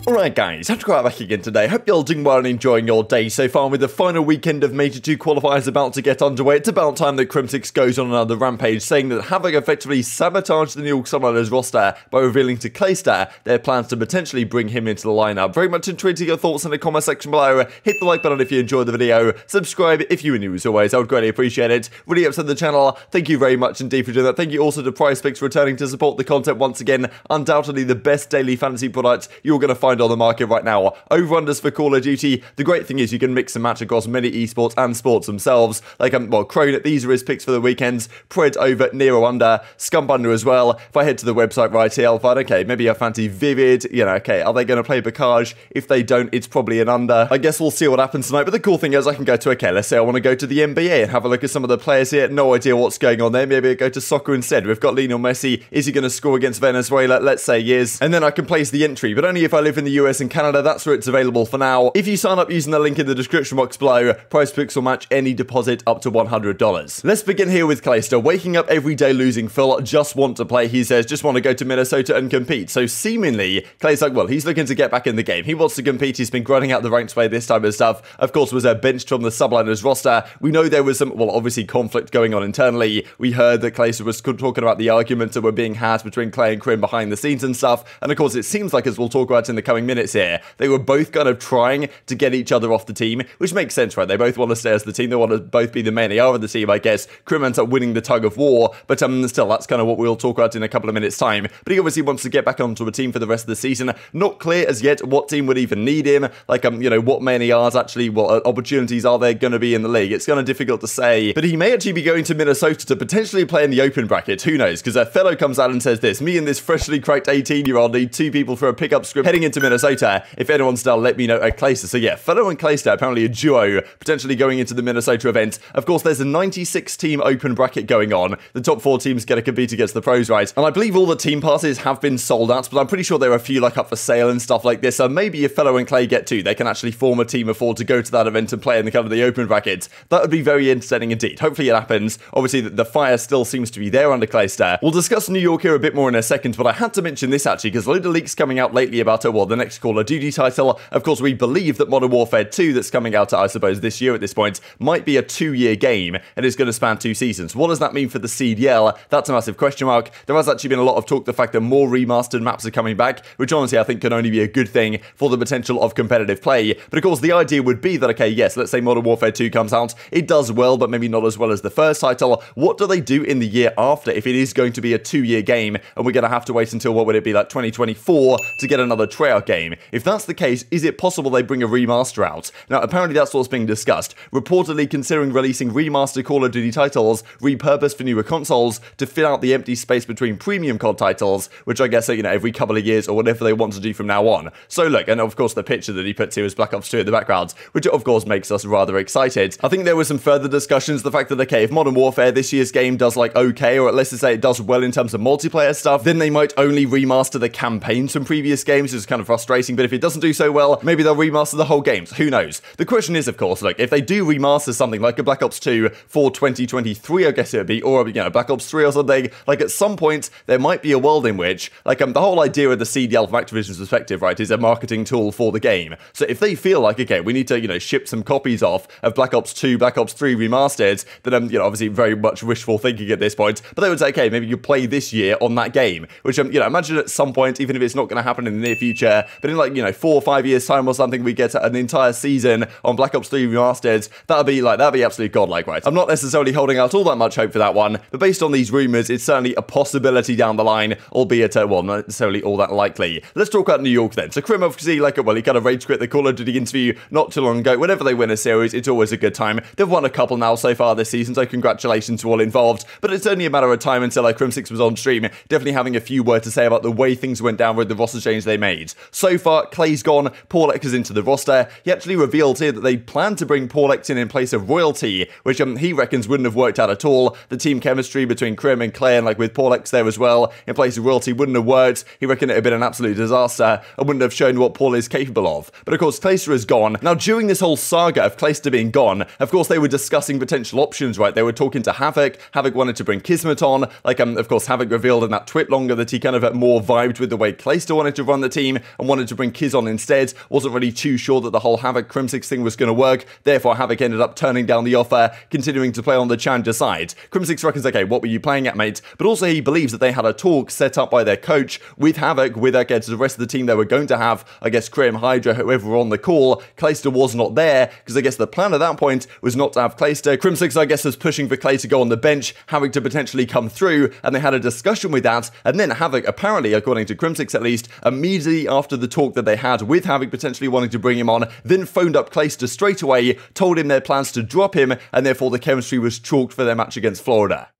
Alright guys, TacticalRab back again today. Hope you're all doing well and enjoying your day so far. With the final weekend of Major 2 qualifiers about to get underway, it's about time that Crimsix goes on another rampage, saying that Havok effectively sabotaged the New York Subliners roster by revealing to Clayster their plans to potentially bring him into the lineup. Very much intrigued to your thoughts in the comment section below. Hit the like button if you enjoyed the video. Subscribe if you were new as always, I would greatly appreciate it. Really upset the channel, thank you very much indeed for doing that. Thank you also to PricePicks for returning to support the content once again. Undoubtedly the best daily fantasy product you're going to find on the market right now. Over-unders for Call of Duty. The great thing is you can mix and match across many esports and sports themselves. Like, well, Crone, these are his picks for the weekends. Pred over, Nero under, Scump under as well. If I head to the website right here, I'll find, okay, maybe I fancy Vivid. You know, okay, are they going to play Bacage? If they don't, it's probably an under. I guess we'll see what happens tonight. But the cool thing is I can go to, okay, let's say I want to go to the NBA and have a look at some of the players here. No idea what's going on there. Maybe I go to soccer instead. We've got Lionel Messi. Is he going to score against Venezuela? Let's say he is. And then I can place the entry, but only if I live in the US and Canada. That's where it's available for now. If you sign up using the link in the description box below, PricePicks will match any deposit up to $100. Let's begin here with Clayster. Waking up every day losing full, just want to play. He says, just want to go to Minnesota and compete. So seemingly, Clay's like, well, he's looking to get back in the game. He wants to compete. He's been grinding out the ranks play this type of stuff. Of course, was benched from the Subliners roster. We know there was some, well, obviously conflict going on internally. We heard that Clayster was talking about the arguments that were being had between Clay and Crim behind the scenes and stuff. And of course, it seems like, as we'll talk about in the coming minutes here, they were both kind of trying to get each other off the team, which makes sense, right? They both want to stay as the team. They want to both be the main AR of the team, I guess. Crim ends up winning the tug of war, but still, that's kind of what we'll talk about in a couple of minutes' time. But he obviously wants to get back onto a team for the rest of the season. Not clear as yet what team would even need him. Like, you know, what main ARs actually, what opportunities are there going to be in the league? It's kind of difficult to say, but he may actually be going to Minnesota to potentially play in the open bracket. Who knows? Because a fellow comes out and says this: me and this freshly cracked 18-year-old need 2 people for a pickup script heading into Minnesota. If anyone's down, let me know. Clayster. So yeah, Fellow and Clayster, apparently a duo, potentially going into the Minnesota event. Of course, there's a 96-team open bracket going on. The top 4 teams get to compete against the pros, right? And I believe all the team passes have been sold out, but I'm pretty sure there are a few like up for sale and stuff like this. So maybe if Fellow and Clay get to, they can actually form a team afford to go to that event and play in the kind of the open bracket. That would be very entertaining indeed. Hopefully it happens. Obviously, the fire still seems to be there under Clayster. We'll discuss New York here a bit more in a second, but I had to mention this actually because a load of leaks coming out lately about, well, the next Call of Duty title. Of course, we believe that Modern Warfare 2 that's coming out, I suppose, this year at this point, might be a 2-year game and is going to span 2 seasons. What does that mean for the CDL? That's a massive question mark. There has actually been a lot of talk, the fact that more remastered maps are coming back, which honestly I think can only be a good thing for the potential of competitive play. But of course, the idea would be that, okay, yes, let's say Modern Warfare 2 comes out, it does well, but maybe not as well as the first title. What do they do in the year after if it is going to be a 2-year game and we're going to have to wait until, what would it be, like 2024 to get another Treyarch game? If that's the case, is it possible they bring a remaster out? Now, apparently that's what's being discussed. Reportedly considering releasing remastered Call of Duty titles repurposed for newer consoles to fill out the empty space between premium COD titles, which I guess are, you know, every couple of years or whatever they want to do from now on. So look, and of course the picture that he puts here is Black Ops 2 in the background, which of course makes us rather excited. I think there were some further discussions, the fact that, okay, if Modern Warfare this year's game does like okay, or let's just say it does well in terms of multiplayer stuff, then they might only remaster the campaigns from previous games, which is kind of frustrating. But if it doesn't do so well, maybe they'll remaster the whole games. Who knows? The question is, of course, like, if they do remaster something like a Black Ops 2 for 2023, I guess it would be, or, you know, Black Ops 3 or something, like, at some point, there might be a world in which, like, the whole idea of the CDL from Activision's perspective, right, is a marketing tool for the game. So if they feel like, okay, we need to, you know, ship some copies off of Black Ops 2, Black Ops 3 remastered, then, you know, obviously very much wishful thinking at this point, but they would say, okay, maybe you play this year on that game, which, you know, imagine at some point, even if it's not going to happen in the near future, but in, like, you know, 4 or 5 years time or something, we get an entire season on Black Ops 3 remastered. That'd be absolutely godlike, right? I'm not necessarily holding out all that much hope for that one, but based on these rumors, it's certainly a possibility down the line, albeit, well, not necessarily all that likely. Let's talk about New York then. So Crim, obviously, like, well, he kind of rage quit the Call of Duty interview not too long ago. Whenever they win a series, it's always a good time. They've won a couple now so far this season, so congratulations to all involved, but it's only a matter of time until Crimsix was on stream, definitely having a few words to say about the way things went down with the roster change they made. So far, Clay's gone, Paulek is into the roster. He actually revealed here that they plan to bring Paulek in place of Royalty, which he reckons wouldn't have worked out at all. The team chemistry between Crim and Clay, and like with Paulek there as well, in place of Royalty wouldn't have worked. He reckoned it had been an absolute disaster and wouldn't have shown what Paul is capable of. But of course, Clayster is gone. Now, during this whole saga of Clayster being gone, of course, they were discussing potential options, right? They were talking to Havok. Havok wanted to bring Kismet on. Like, of course, Havok revealed in that twit longer that he kind of more vibed with the way Clayster wanted to run the team and wanted to bring Kiz on instead. Wasn't really too sure that the whole Havok Crimsix thing was going to work. Therefore, Havok ended up turning down the offer, continuing to play on the Challenger side. Crimsix reckons, okay, what were you playing at, mate? But also, he believes that they had a talk set up by their coach with Havok, with, I guess, the rest of the team they were going to have, I guess, Crim, Hydra, whoever were on the call. Clayster was not there, because I guess the plan at that point was not to have Clayster. Crimsix, I guess, was pushing for Clay to go on the bench, Havok to potentially come through, and they had a discussion with that, and then Havok, apparently, according to Crimsix at least, immediately after the talk that they had with Havok potentially wanting to bring him on, then phoned up Clayster straight away, told him their plans to drop him, and therefore the chemistry was chalked for their match against Florida.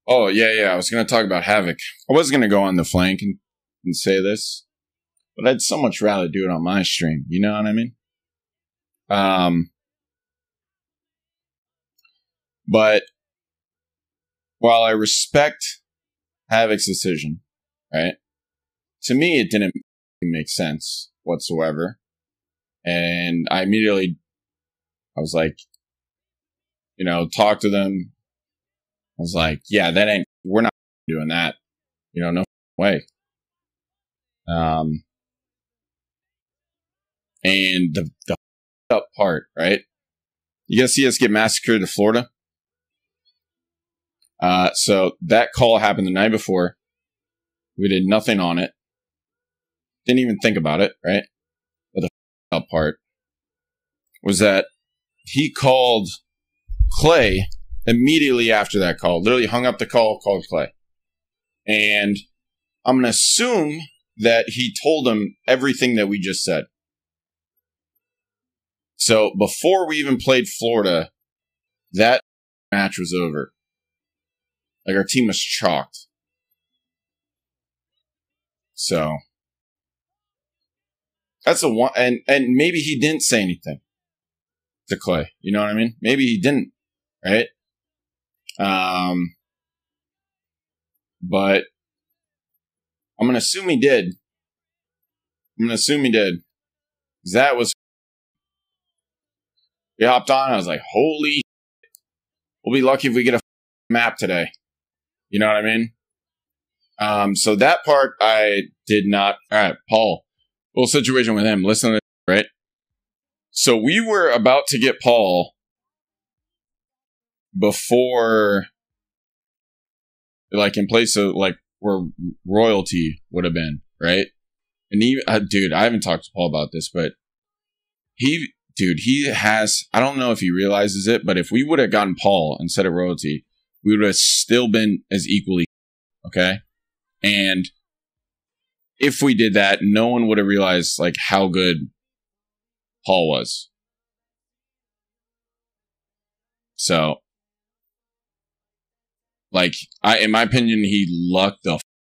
Oh, yeah, I was going to talk about Havok. I was going to go on the flank and say this, but I'd so much rather do it on my stream, you know what I mean? But while I respect Havok's decision, right, to me it didn't make sense whatsoever. And I was like, talk to them. I was like, yeah, we're not doing that. No way. And the up part, right? You guys see us get massacred to Florida? So that call happened the night before. We did nothing on it. Didn't even think about it, right? But the up part was that he called Clay immediately after that call. Literally hung up the call, called Clay. And I'm going to assume that he told him everything that we just said. So before we even played Florida, that match was over. Like, our team was chalked. So that's a one. And maybe he didn't say anything to Clay. You know what I mean? Maybe he didn't, right? But I'm going to assume he did. That was, we hopped on. I was like, holy shit. We'll be lucky if we get a map today. You know what I mean? So that part I did not. All right, Paul. Little situation with him. Listen to this, right? So we were about to get Paul before, like, in place of, like, where Royalty would have been, right? And he, dude, I haven't talked to Paul about this, but he has, I don't know if he realizes it, but if we would have gotten Paul instead of Royalty, we would have still been as equally, okay? And if we did that, no one would have realized, like, how good Paul was. So, like, in my opinion, he lucked the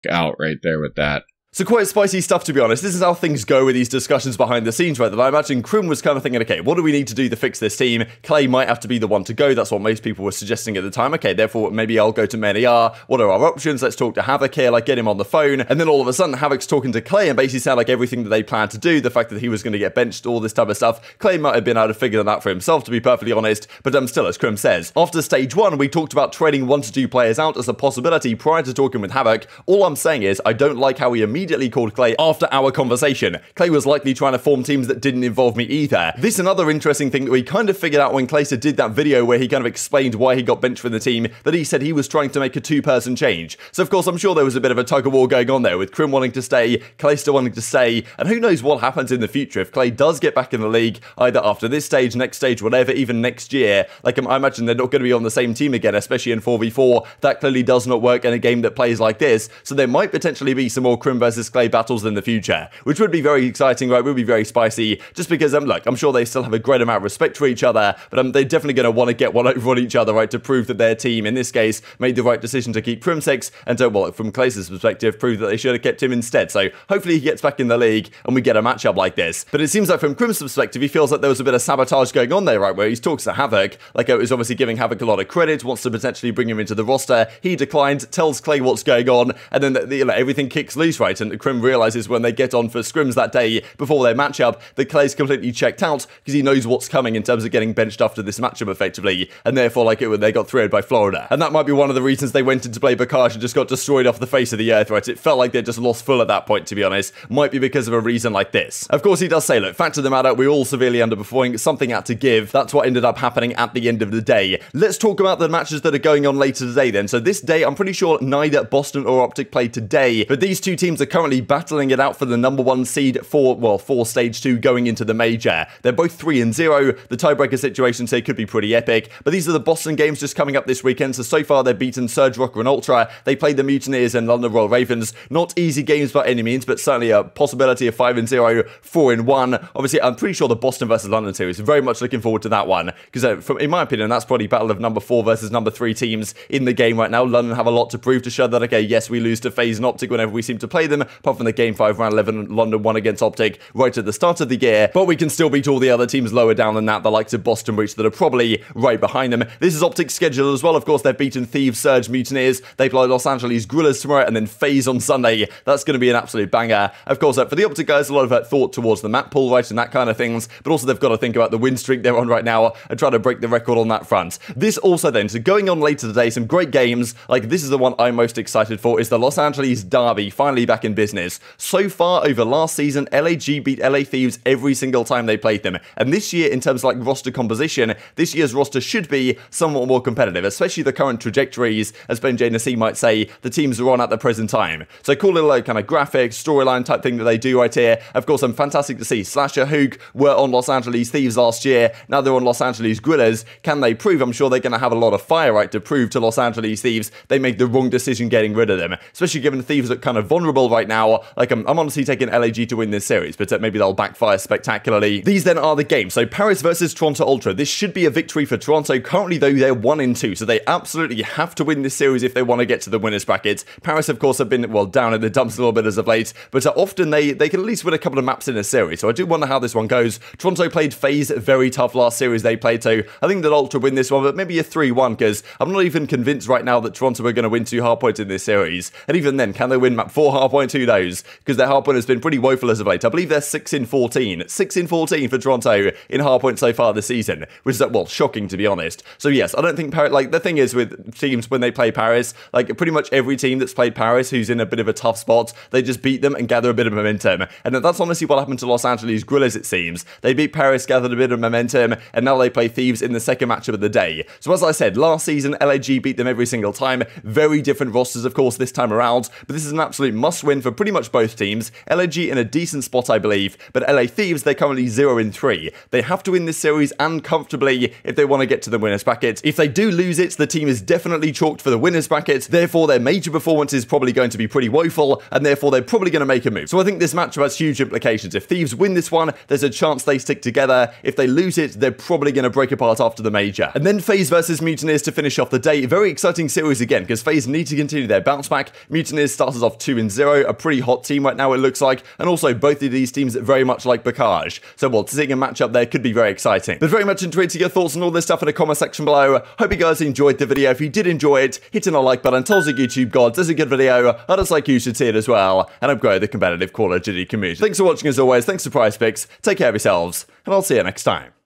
out right there with that. So quite spicy stuff, to be honest. This is how things go with these discussions behind the scenes, right? That I imagine Crim was kind of thinking, okay, what do we need to do to fix this team? Clay might have to be the one to go. That's what most people were suggesting at the time. Okay, therefore, maybe I'll go to Maniar. What are our options? Let's talk to Havok here, like, get him on the phone. And then all of a sudden, Havok's talking to Clay and basically sound like everything that they planned to do, the fact that he was going to get benched, all this type of stuff. Clay might have been able to figure that out for himself, to be perfectly honest. But still, as Crim says, after stage 1, we talked about trading 1 to 2 players out as a possibility prior to talking with Havok. All I'm saying is, I don't like how he immediately called Clay after our conversation. Clay was likely trying to form teams that didn't involve me either. This is another interesting thing that we kind of figured out when Clayster did that video where he kind of explained why he got benched from the team, that he said he was trying to make a 2-person change. So of course I'm sure there was a bit of a tug of war going on there with Crim wanting to stay, Clayster wanting to stay, and who knows what happens in the future if Clay does get back in the league, either after this stage, next stage, whatever, even next year. Like, I imagine they're not going to be on the same team again, especially in 4v4. That clearly does not work in a game that plays like this, so there might potentially be some more Crim versus versus Clay battles in the future, which would be very exciting, right? Would be very spicy, just because, look, I'm sure they still have a great amount of respect for each other, but they're definitely going to want to get one over on each other, right, to prove that their team, in this case, made the right decision to keep Crimsix, and to, well, from Clayster's perspective, prove that they should have kept him instead. So hopefully he gets back in the league, and we get a matchup like this. But it seems like from Crim's perspective, he feels like there was a bit of sabotage going on there, right, where he talks to Havok, like it was obviously giving Havok a lot of credit, wants to potentially bring him into the roster. He declined, tells Clay what's going on, and then everything kicks loose, right? And Crim realizes when they get on for scrims that day before their matchup that Clay's completely checked out because he knows what's coming in terms of getting benched after this matchup effectively, and therefore they got 3-0 by Florida. And that might be one of the reasons they went in to play Bakash and just got destroyed off the face of the earth, right? It felt like they just lost full at that point, to be honest. Might be because of a reason like this. Of course, he does say, look, fact of the matter, we're all severely underperforming, something had to give. That's what ended up happening at the end of the day. Let's talk about the matches that are going on later today then. So this day, I'm pretty sure neither Boston or OpTic played today, but these two teams are currently battling it out for the #1 seed for stage 2 going into the major. They're both 3-0. The tiebreaker situations here could be pretty epic, but these are the Boston games just coming up this weekend. So far they've beaten Surge, Rokkr, and Ultra. They played the Mutineers and London Royal Ravens. Not easy games by any means, but certainly a possibility of 5-0, 4-1. Obviously, I'm pretty sure the Boston versus London series, very much looking forward to that one, because in my opinion, that's probably battle of #4 versus #3 teams in the game right now. London have a lot to prove to show that, okay, yes, we lose to FaZe and OpTic whenever we seem to play them, apart from the Game 5 round 11, London won against OpTic right at the start of the year, but we can still beat all the other teams lower down than that, the likes of Boston Breach that are probably right behind them. This is OpTic's schedule as well. Of course, they've beaten Thieves, Surge, Mutineers. They play Los Angeles Guerrillas tomorrow, and then FaZe on Sunday. That's going to be an absolute banger. Of course, for the OpTic guys, a lot of thought towards the map pool, right, and that kind of things, but also they've got to think about the win streak they're on right now and try to break the record on that front. This also then, so going on later today, some great games, like this is the one I'm most excited for, is the Los Angeles Derby, finally back in business. So far, over last season, LAG beat LA Thieves every single time they played them, and this year, in terms of like roster composition, this year's roster should be somewhat more competitive, especially the current trajectories, as Ben J. Nassim might say, the teams are on at the present time. So cool little like kind of graphic, storyline type thing that they do right here. Of course, I'm fantastic to see Slasher, Huke were on Los Angeles Thieves last year, now they're on Los Angeles Guerrillas. Can they prove? I'm sure they're going to have a lot of fire, right, to prove to Los Angeles Thieves they made the wrong decision getting rid of them, especially given Thieves look kind of vulnerable right now. Like, I'm honestly taking LAG to win this series, but maybe they'll backfire spectacularly. These then are the games. So Paris versus Toronto Ultra. This should be a victory for Toronto. Currently, though, they're 1-2, so they absolutely have to win this series if they want to get to the winners bracket. Paris, of course, have been, well, down in the dumps a little bit as of late, but often they can at least win a couple of maps in a series, so I do wonder how this one goes. Toronto played FaZe very tough last series they played, so I think that Ultra win this one, but maybe a 3-1, because I'm not even convinced right now that Toronto are going to win 2 hardpoints in this series. And even then, can they win map 4 hardpoint? Who knows? Because their hardpoint has been pretty woeful as of late. I believe they're 6-14. 6-14 for Toronto in hardpoint so far this season, which is, well, shocking to be honest. So yes, I don't think Paris, like, the thing is with teams when they play Paris, like pretty much every team that's played Paris who's in a bit of a tough spot, they just beat them and gather a bit of momentum. And that's honestly what happened to Los Angeles Guerrillas, it seems. They beat Paris, gathered a bit of momentum, and now they play Thieves in the second matchup of the day. So as I said, last season, LAG beat them every single time. Very different rosters, of course, this time around, but this is an absolute must-win for pretty much both teams. LAG in a decent spot, I believe, but LA Thieves, they're currently 0-3. They have to win this series and comfortably if they want to get to the winners bracket. If they do lose it, the team is definitely chalked for the winners bracket, therefore their major performance is probably going to be pretty woeful, and therefore they're probably going to make a move. So I think this matchup has huge implications. If Thieves win this one, there's a chance they stick together. If they lose it, they're probably going to break apart after the major. And then FaZe versus Mutineers to finish off the day. Very exciting series again, because FaZe need to continue their bounce back. Mutineers started off 2-0, a pretty hot team right now it looks like, and also both of these teams very much like Bakash. So well, seeing a matchup there could be very exciting. But very much enjoyed your thoughts on all this stuff in the comment section below. Hope you guys enjoyed the video. If you did enjoy it, hitting a like button tells the YouTube gods there's a good video. I just like you should see it as well, and I'm growing the competitive Call of Duty community. Thanks for watching as always. Thanks for PrizePicks. Take care of yourselves, and I'll see you next time.